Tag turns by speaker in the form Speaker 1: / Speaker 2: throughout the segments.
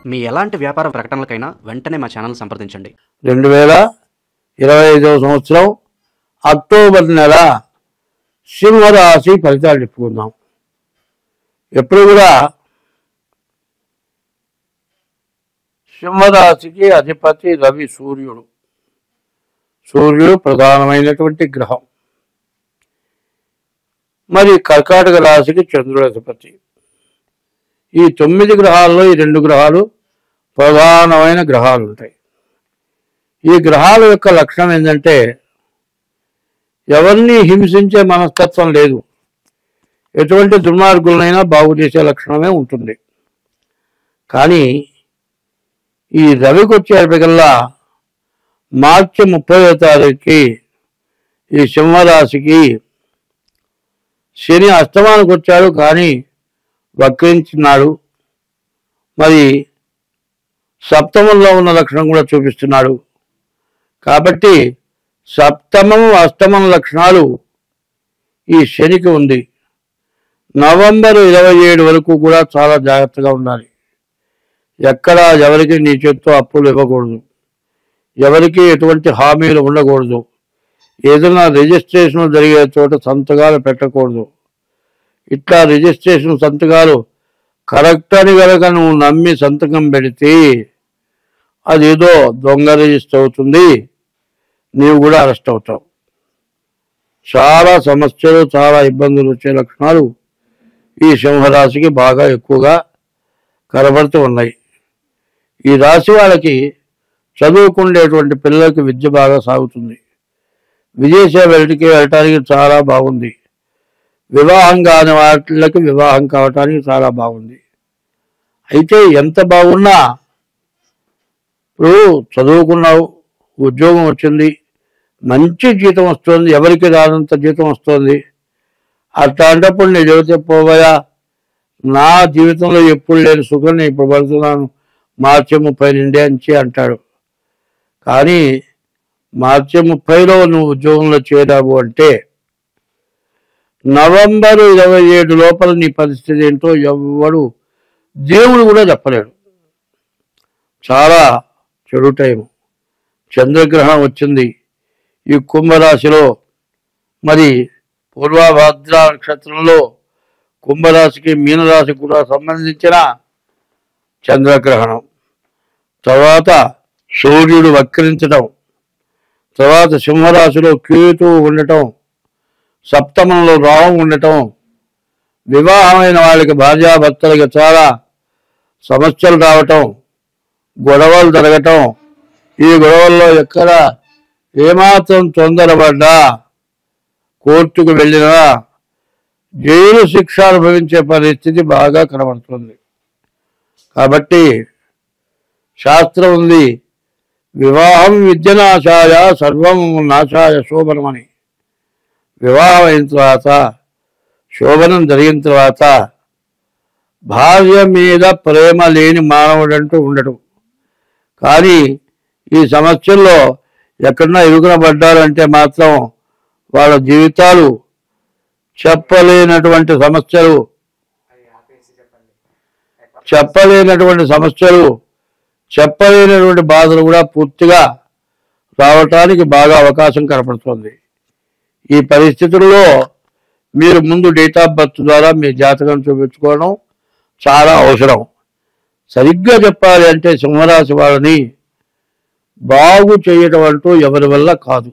Speaker 1: మీ ఎలాంటి వ్యాపార ప్రకటనలకైనా వెంటనే మా ఛానల్ సంప్రదించండి.
Speaker 2: 2025వ సంవత్సరం అక్టోబర్ నెల సింహరాశి ఫలితాలు చెప్పుకుందాం. ఎప్పుడు కూడా సింహరాశికి అధిపతి రవి సూర్యుడు. సూర్యుడు ప్రధానమైనటువంటి గ్రహం. మరి కర్కాటక రాశికి చంద్రుడు అధిపతి. ఈ 9 గ్రహాల్లో ఈ 2 గ్రహాలు ప్రధానమైన గ్రహాలు ఉంటాయి. ఈ గ్రహాల యొక్క లక్షణం ఏంటంటే ఎవరిని హింసించే మనస్తత్వం లేదు. ఎటువంటి దుర్మార్గులనైనా బాగు చేసే లక్షణమే ఉంటుంది. కానీ ఈ రవికి వచ్చేటికల్లా మార్చి 30వ తారీఖుకి ఈ సింహరాశికి శని అస్తమానికి వచ్చాడు, కానీ వక్రించినాడు. మరి సప్తమంలో ఉన్న లక్షణం కూడా చూపిస్తున్నాడు. కాబట్టి సప్తమం అష్టమం లక్షణాలు ఈ శనికి ఉంది. నవంబర్ 27 వరకు కూడా చాలా జాగ్రత్తగా ఉండాలి. ఎక్కడ ఎవరికి నీ చేత్తో అప్పులు ఇవ్వకూడదు, ఎవరికి ఎటువంటి హామీలు ఉండకూడదు, ఏదైనా రిజిస్ట్రేషన్ జరిగే చోట సంతకాలు పెట్టకూడదు. ఇట్లా రిజిస్ట్రేషన్ సంతకాలు కరెక్ట్ అని కనుక నువ్వు నమ్మి సంతకం పెడితే అదేదో దొంగ రిజిస్టర్ అవుతుంది, నీవు కూడా అరెస్ట్ అవుతావు. చాలా సమస్యలు, చాలా ఇబ్బందులు వచ్చే లక్షణాలు ఈ సింహరాశికి బాగా ఎక్కువగా కనబడుతూ ఉన్నాయి. ఈ రాశి వాళ్ళకి చదువుకునేటువంటి పిల్లలకి విద్య బాగా సాగుతుంది. వెళ్ళటానికి చాలా బాగుంది. వివాహం కాని వాటికి వివాహం కావటానికి చాలా బాగుంది. అయితే ఎంత బాగున్నా ఇప్పుడు చదువుకున్నావు, ఉద్యోగం వచ్చింది, మంచి జీతం వస్తుంది, ఎవరికి రానంత జీతం వస్తుంది. అట్లాంటప్పుడు నేను చెబితే పోవయా, నా జీవితంలో ఎప్పుడు లేని సుఖం నేను ఇప్పుడు పడుతున్నాను, మార్చి 30 నుండి అని అంటాడు. కానీ మార్చి 30లో నువ్వు ఉద్యోగంలో చేరావు అంటే నవంబర్ 27 లోపల నీ పరిస్థితి ఏంటో ఎవడు దేవుడు కూడా చెప్పలేడు. చాలా చెడు టైం. చంద్రగ్రహణం వచ్చింది ఈ కుంభరాశిలో. మరి పూర్వభద్ర నక్షత్రంలో కుంభరాశికి మీనరాశికి కూడా సంబంధించిన చంద్రగ్రహణం. తర్వాత సూర్యుడు వక్రించడం, తర్వాత సింహరాశిలో కేతువు ఉండటం, సప్తమంలో రాహు ఉండటం, వివాహమైన వాళ్ళకి భార్యాభర్తలకి చాలా సమస్యలు రావటం, గొడవలు జరగటం. ఈ గొడవల్లో ఎక్కడ ఏమాత్రం తొందరపడ్డా, కోర్టుకు వెళ్ళినా జైలు శిక్ష అనుభవించే పరిస్థితి బాగా కనబడుతుంది. కాబట్టి శాస్త్రం ఉంది, వివాహం విద్యనాశాయ సర్వం నాశాయ శోభనమని. వివాహం అయిన తర్వాత, శోభనం జరిగిన తర్వాత భార్య మీద ప్రేమ లేని మానవుడంటూ ఉండడు. కానీ ఈ సమస్యల్లో ఎక్కడన్నా ఇరుకున పడ్డారంటే మాత్రం వాళ్ళ జీవితాలు చెప్పలేనటువంటి సమస్యలు, చెప్పలేనటువంటి బాధలు కూడా పూర్తిగా రావటానికి బాగా అవకాశం కనపడుతుంది. ఈ పరిస్థితుల్లో మీరు ముందు డేట్ ఆఫ్ బర్త్ ద్వారా మీ జాతకం చూపించుకోవడం చాలా అవసరం. సరిగ్గా చెప్పాలి అంటే సింహరాశి వాళ్ళని బాగు చేయటం అంటూ ఎవరి వల్ల కాదు.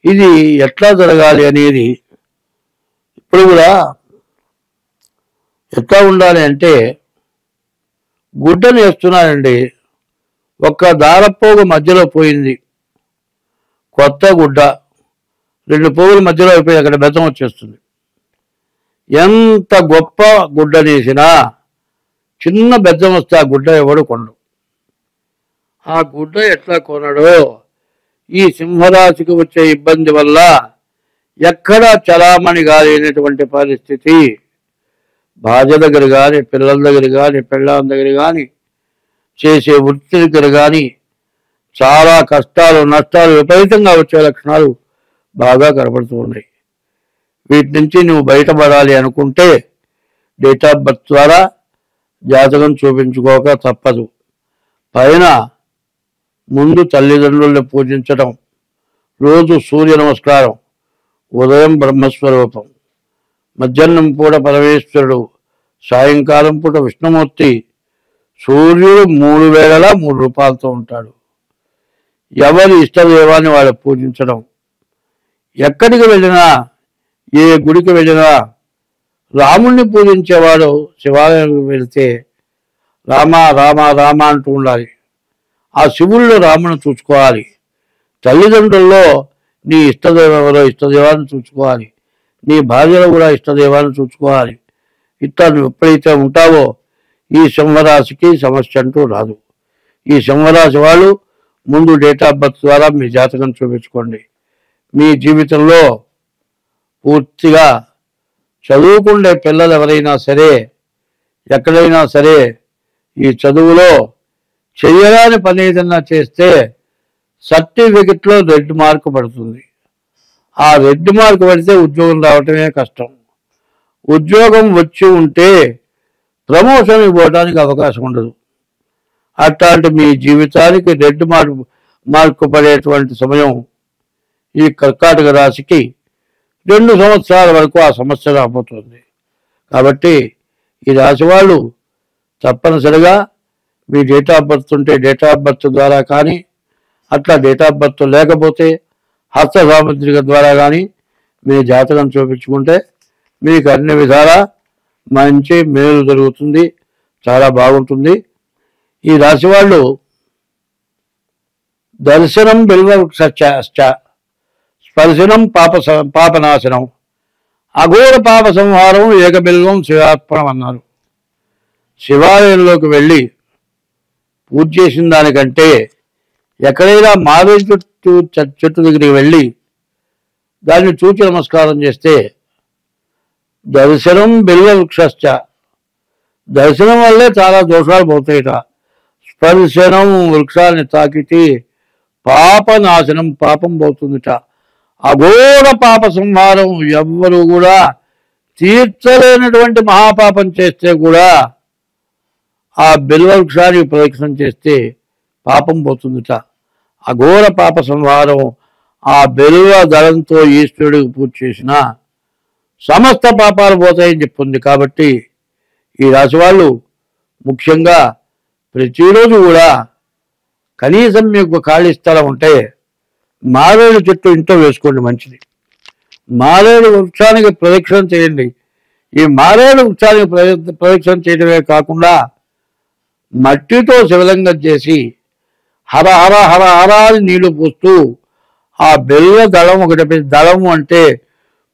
Speaker 2: ఇది ఎట్లా జరగాలి అనేది ఇప్పుడు కూడా ఎట్లా ఉండాలి అంటే, గుడ్డను వేస్తున్నానండి, ఒక్క దారపోగు మధ్యలో పోయింది, కొత్త గుడ్డ 2 పోగుల మధ్యలో అయిపోయి అక్కడ బెత్తం వచ్చేస్తుంది. ఎంత గొప్ప గుడ్డనేసినా చిన్న బెత్తం వస్తే ఆ గుడ్డ ఎవడు కొనడు. ఆ గుడ్డ ఎట్లా కొనడో ఈ సింహరాశికి వచ్చే ఇబ్బంది వల్ల ఎక్కడా చలామణి కాలేనటువంటి పరిస్థితి. భార్య దగ్గర కానీ, పిల్లల దగ్గర కానీ, పెళ్ళాం దగ్గర కానీ, చేసే వృత్తి దగ్గర కానీ చాలా కష్టాలు, నష్టాలు విపరీతంగా వచ్చే లక్షణాలు బాగా కనబడుతూ ఉన్నాయి. వీటి నుంచి నువ్వు బయటపడాలి అనుకుంటే డేట్ ఆఫ్ బర్త్ ద్వారా జాతకం చూపించుకోక తప్పదు. పైన ముందు తల్లిదండ్రుల్ని పూజించడం, రోజు సూర్య నమస్కారం, ఉదయం బ్రహ్మస్వరూపం, మధ్యాహ్నం పూట పరమేశ్వరుడు, సాయంకాలం పూట విష్ణుమూర్తి. సూర్యుడు 3 వేళలా 3 రూపాలతో ఉంటాడు. ఎవరి ఇష్టదేవాన్ని వాళ్ళు పూజించడం. ఎక్కడికి వెళ్ళినా, ఏ గుడికి వెళ్ళినా రాముణ్ణి పూజించేవాడు శివాలయానికి వెళితే రామ రామ రామ అంటూ ఉండాలి. ఆ శివుల్లో రాముని చూసుకోవాలి. తల్లిదండ్రుల్లో నీ ఇష్టదైవం ఎవరో ఇష్టదైవాన్ని చూసుకోవాలి. నీ భార్యలో కూడా ఇష్టదైవాన్ని చూసుకోవాలి. ఇట్లా నువ్వు ఎప్పుడైతే ఉంటావో ఈ సింహరాశికి సమస్య అంటూ రాదు. ఈ సింహరాశి వాళ్ళు ముందు డేట్ ఆఫ్ బర్త్ ద్వారా మీ జాతకం చూపించుకోండి. మీ జీవితంలో పూర్తిగా చదువుకుండే పిల్లలు ఎవరైనా సరే, ఎక్కడైనా సరే ఈ చదువులో చెయ్యరాని పని ఏదన్నా చేస్తే సర్టిఫికెట్లో రెడ్ మార్క్ పడుతుంది. ఆ రెడ్ మార్క్ పడితే ఉద్యోగం రావటమే కష్టం. ఉద్యోగం వచ్చి ఉంటే ప్రమోషన్ ఇవ్వడానికి అవకాశం ఉండదు. అట్లాంటి మీ జీవితానికి రెడ్ మార్కు పడేటువంటి సమయం ఈ కర్కాటక రాశికి 2 సంవత్సరాల వరకు ఆ సమస్య రాబోతుంది. కాబట్టి ఈ రాశి వాళ్ళు తప్పనిసరిగా మీ డేట్ ఆఫ్ బర్త్ ఉంటే డేట్ ఆఫ్ బర్త్ ద్వారా కానీ, అట్లా డేట్ ఆఫ్ బర్త్ లేకపోతే హస్త సాముద్రిక ద్వారా కానీ మీ జాతకం చూపించుకుంటే మీకు అన్ని విధాలా మంచి మేలు జరుగుతుంది. చాలా బాగుంటుంది. ఈ రాశి వాళ్ళు దర్శనం బిల్వవృక్ష స్పర్శనం పాపనాశనం, అఘోర పాప సంహారం, ఏకబిల్వం శివార్పణం అన్నారు. శివాలయంలోకి వెళ్ళి పూజ చేసిన దానికంటే ఎక్కడైనా మారేడు చెట్టు దగ్గరికి వెళ్ళి దాన్ని చూచి నమస్కారం చేస్తే దర్శనం బిల్వవృక్ష, దర్శనం వల్లే చాలా దోషాలు పోతాయిట. స్పర్శనం, వృక్షాన్ని తాకితే పాపనాశనం, పాపం పోతుందిట. అఘోర పాప సంహారం, ఎవ్వరూ కూడా తీర్చలేనటువంటి మహాపాపం చేస్తే కూడా ఆ బిల్వవృక్షానికి ప్రదక్షిణం చేస్తే పాపం పోతుందిట. అఘోర పాప సంహారం, ఆ బిల్వ దళంతో ఈశ్వరుడికి పూజ చేసిన సమస్త పాపాలు పోతాయని చెప్తుంది. కాబట్టి ఈ రాశి వాళ్ళు ముఖ్యంగా ప్రతిరోజు కూడా కనీసం మీకు ఖాళీ స్థలం ఉంటే మారేడు చెట్టు ఇంట్లో వేసుకోండి, మంచిది. మారేడు వృక్షానికి ప్రదక్షిణ చేయండి. ఈ మారేడు వృక్షానికి ప్రదక్షిణ చేయడమే కాకుండా మట్టితో శివలింగం చేసి హర హర హర హర అని నీళ్లు పోస్తూ ఆ బెల్ల దళం ఒకటి, దళము అంటే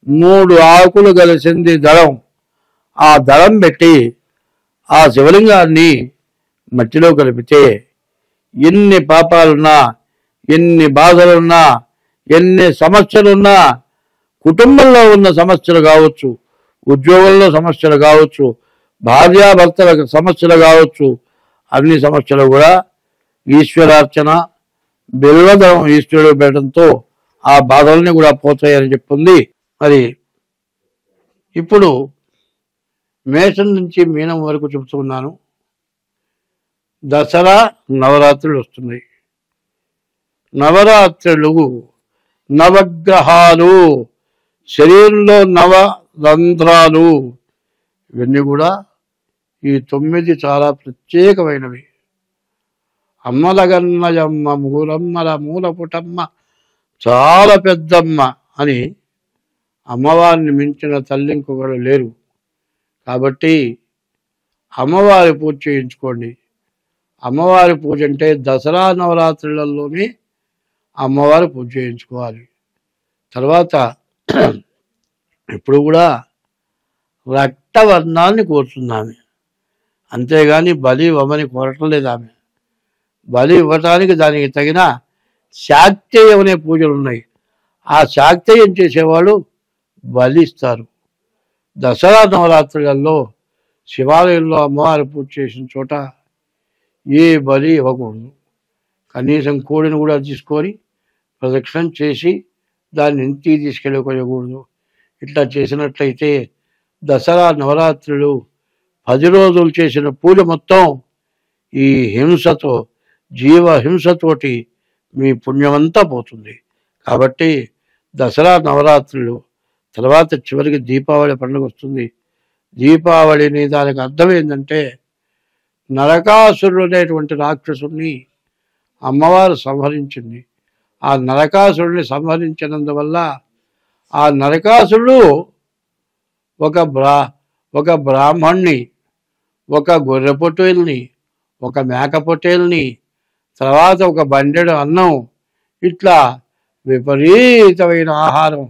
Speaker 2: 3 ఆకులు కలిసింది దళం, ఆ దళం పెట్టి ఆ శివలింగాన్ని మట్టిలో కలిపితే ఎన్ని పాపాలున్నా, ఎన్ని బాధలున్నా, ఎన్ని సమస్యలున్నా, కుటుంబంలో ఉన్న సమస్యలు కావచ్చు, ఉద్యోగంలో సమస్యలు కావచ్చు, భార్యాభర్తల సమస్యలు కావచ్చు, అన్ని సమస్యలు కూడా ఈశ్వరార్చన బిల్వదళం ఈశ్వరుడు పెట్టడంతో ఆ బాధల్ని కూడా పోతాయని చెప్తుంది. మరి ఇప్పుడు మేషం నుంచి మీనం వరకు చెబుతున్నాను. దసరా నవరాత్రులు వస్తున్నాయి. నవరాత్రులు నవగ్రహాలు, శరీరంలో నవరంధ్రాలు, ఇవన్నీ కూడా ఈ 9 చాలా ప్రత్యేకమైనవి. అమ్మలగన్నయమ్మ మూలమ్మల మూలపుటమ్మ చాలా పెద్దమ్మ అని అమ్మవారిని మించిన తల్లి ఇంకొకరు లేరు. కాబట్టి అమ్మవారి పూజ చేయించుకోండి. అమ్మవారి పూజ అంటే దసరా నవరాత్రులలోనే అమ్మవారి పూజ చేయించుకోవాలి. తర్వాత ఇప్పుడు కూడా రక్తవర్ణాన్ని కోరుతుంది. అంతేగాని బలి ఇవ్వమని కోరటం ఆమె. బలి ఇవ్వటానికి దానికి తగిన శాక్తేయం అనే పూజలు ఉన్నాయి. ఆ శాక్తేయం చేసేవాళ్ళు బలి ఇస్తారు. దసరా నవరాత్రులలో శివాలయంలో అమ్మవారి పూజ చేసిన చోట ఏ బలి ఇవ్వకూడదు. కనీసం కోడిని కూడా తీసుకొని ప్రదక్షిణం చేసి దాన్ని ఇంటికి తీసుకెళ్ళకూడదు. ఇట్లా చేసినట్లయితే దసరా నవరాత్రులు 10 రోజులు చేసిన పూజ మొత్తం ఈ హింసతో, జీవ హింసతోటి మీ పుణ్యమంతా పోతుంది. కాబట్టి దసరా నవరాత్రులు తర్వాత చివరికి దీపావళి పండుగ వస్తుంది. దీపావళిని దానికి అర్థం ఏంటంటే నరకాసురుడు అనేటువంటి రాక్షసుని అమ్మవారు సంహరించింది. ఆ నరకాసురుడిని సంహరించినందువల్ల ఆ నరకాసురుడు ఒక బ్రాహ్మణ్ణి, ఒక గొర్రె పొట్టేల్ని, ఒక మేక పొట్టేల్ని, తర్వాత ఒక బండెడు అన్నం, ఇట్లా విపరీతమైన ఆహారం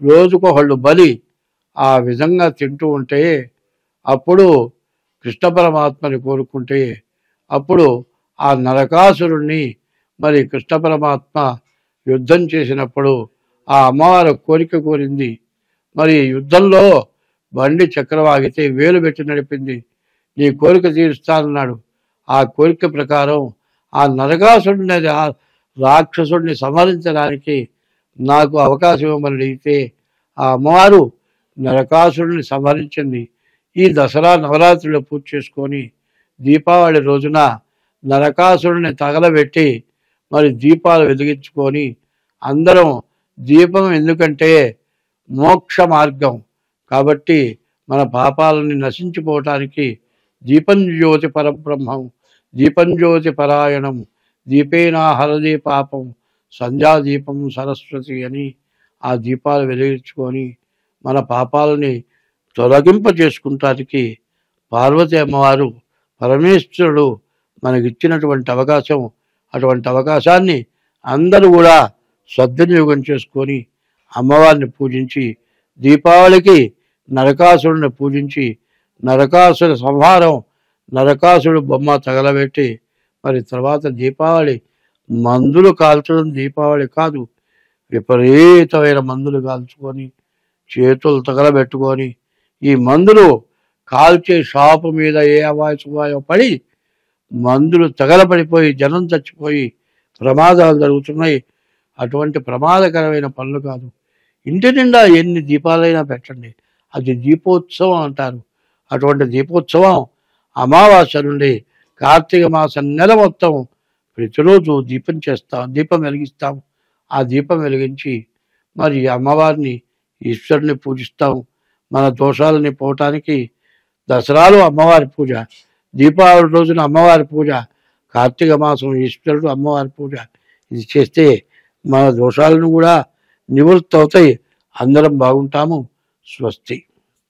Speaker 2: రోజుకొకళ్ళు బలి ఆ విధంగా తింటూ ఉంటే అప్పుడు కృష్ణ పరమాత్మని కోరుకుంటే అప్పుడు ఆ నరకాసురుణ్ణి మరి కృష్ణ పరమాత్మ యుద్ధం చేసినప్పుడు ఆ అమ్మవారు కోరిక కోరింది. మరి యుద్ధంలో బండి చక్రవాగితే వేలు పెట్టి నడిపింది. నీ కోరిక తీరుస్తానన్నాడు. ఆ కోరిక ప్రకారం ఆ నరకాసురుడిని రాక్షసుడిని సంహరించడానికి నాకు అవకాశం ఇవ్వమని అడిగితే ఆ అమ్మవారు నరకాసురుడిని సంహరించింది. ఈ దసరా నవరాత్రులు పూజ చేసుకొని దీపావళి రోజున నరకాసురుడిని తగలబెట్టి మరి దీపాలు వెలిగించుకొని అందరం దీపం ఎందుకంటే మోక్ష మార్గం కాబట్టి మన పాపాలని నశించిపోవటానికి దీపం జ్యోతి పరబ్రహ్మం, దీపం జ్యోతి పరాయణం, దీపేనా హరదే పాపం, సంధ్యాదీపం సరస్వతి అని ఆ దీపాలు వెలిగించుకొని మన పాపాలని తొలగింప చేసుకుంటానికి పార్వతి అమ్మవారు పరమేశ్వరుడు మనకిచ్చినటువంటి అవకాశం. అటువంటి అవకాశాన్ని అందరూ కూడా సద్వినియోగం చేసుకొని అమ్మవారిని పూజించి దీపావళికి నరకాసురుడిని పూజించి నరకాసుర సంహారం, నరకాసురుడు బొమ్మ తగలబెట్టి మరి తర్వాత దీపావళి మందులు కాల్చడం దీపావళి కాదు, విపరీతమైన మందులు కాల్చుకొని చేతులు తగలబెట్టుకొని ఈ మందులు కాల్చే షాపు మీద ఏ అవాయో పడి మందులు తగలబడిపోయి జనం చచ్చిపోయి ప్రమాదాలు జరుగుతున్నాయి. అటువంటి ప్రమాదకరమైన పనులు కాదు. ఇంటి నిండా ఎన్ని దీపాలైనా పెట్టండి, అది దీపోత్సవం అంటారు. అటువంటి దీపోత్సవం అమావాస్య నుండి కార్తీక మాసం నెల మొత్తం ప్రతిరోజు దీపం వెలిగిస్తాం. ఆ దీపం వెలిగించి మరి అమ్మవారిని ఈశ్వరుని పూజిస్తాం. మన దోషాలని పోవటానికి దసరాలో అమ్మవారి పూజ, దీపావళి రోజున అమ్మవారి పూజ, కార్తీక మాసం ఈశ్వరుడు అమ్మవారి పూజ, ఇది చేస్తే మన దోషాలను కూడా నివృత్తి అవుతాయి. అందరం బాగుంటాము. స్వస్తి.